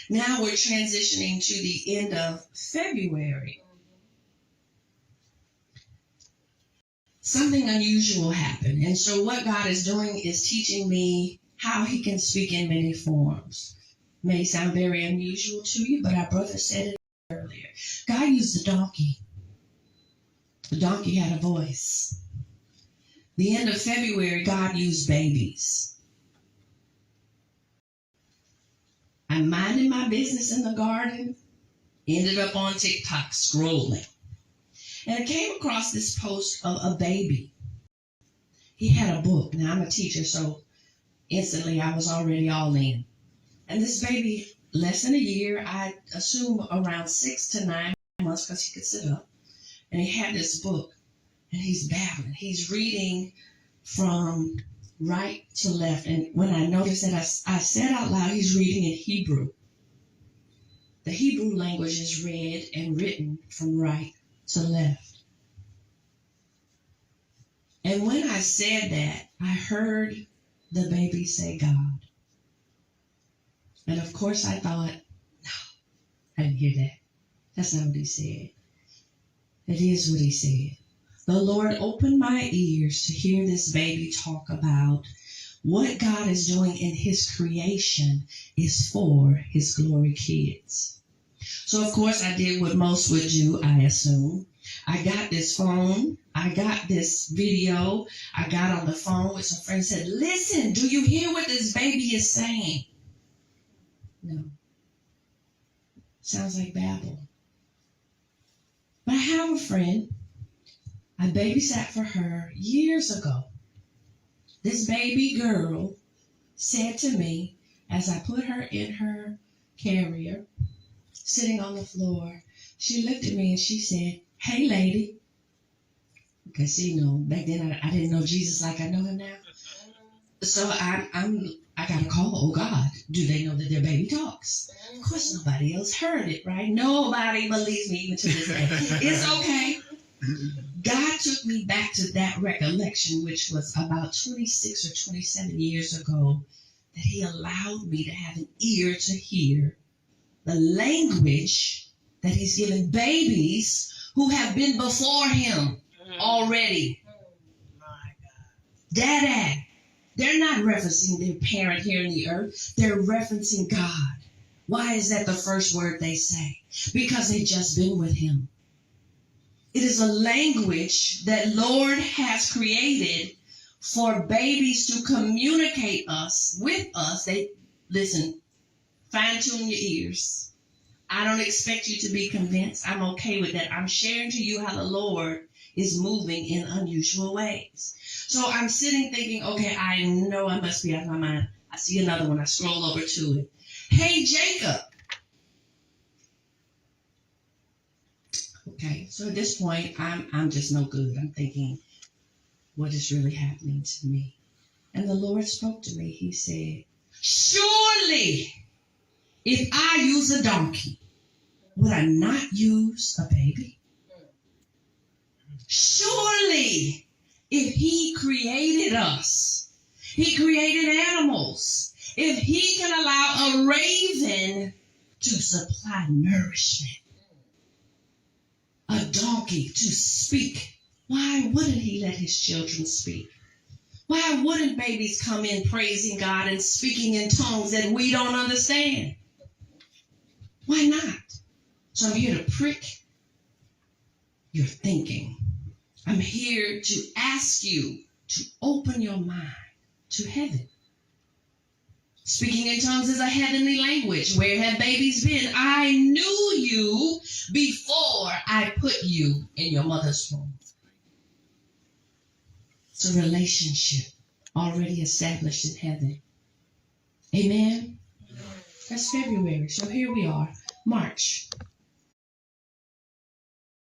Now we're transitioning to the end of February. Something unusual happened. And so what God is doing is teaching me how he can speak in many forms. May sound very unusual to you, but our brother said it earlier. God used the donkey. The donkey had a voice. The end of February, God used babies. I'm minding my business in the garden, ended up on TikTok scrolling. And I came across this post of a baby. He had a book. Now, I'm a teacher, so instantly I was already all in. And this baby, less than a year, I assume around 6 to 9 months, because he could sit up. And he had this book, and he's babbling. He's reading from right to left. And when I noticed that, I said out loud, he's reading in Hebrew. The Hebrew language is read and written from right to left. And when I said that, I heard the baby say God. And of course I thought, no, I didn't hear that. That's not what he said. It is what he said. The Lord opened my ears to hear this baby talk about what God is doing in his creation is for his glory kids. So, of course, I did what most would do, I assume. I got this phone. I got this video. I got on the phone with some friends and said, listen, do you hear what this baby is saying? No. Sounds like babble. But I have a friend. I babysat for her years ago. This baby girl said to me, as I put her in her carrier, sitting on the floor, she looked at me and she said, hey, lady. Because, back then I didn't know Jesus like I know him now. So I got a call. Oh, God, do they know that their baby talks? Of course, nobody else heard it, right? Nobody believes me even to this day. It's okay. God took me back to that recollection, which was about 26 or 27 years ago, that he allowed me to have an ear to hear the language that he's given babies who have been before him already. My God. Dada. They're not referencing their parent here on the earth. They're referencing God. Why is that the first word they say? Because they've just been with him. It is a language that Lord has created for babies to communicate with us. They listen, fine-tune your ears. I don't expect you to be convinced. I'm okay with that. I'm sharing to you how the Lord is moving in unusual ways. So I'm sitting thinking, okay, I know I must be out of my mind. I see another one. I scroll over to it. Hey, Jacob. Okay, so at this point, I'm just no good. I'm thinking, what is really happening to me? And the Lord spoke to me. He said, surely, if I use a donkey, would I not use a baby? Surely, if he created us, he created animals. If he can allow a raven to supply nourishment, a donkey to speak, why wouldn't he let his children speak? Why wouldn't babies come in praising God and speaking in tongues that we don't understand? Why not? So I'm here to prick your thinking. I'm here to ask you to open your mind to heaven. Speaking in tongues is a heavenly language. Where have babies been? I knew you before I put you in your mother's womb. It's a relationship already established in heaven. Amen? That's February. So here we are, March.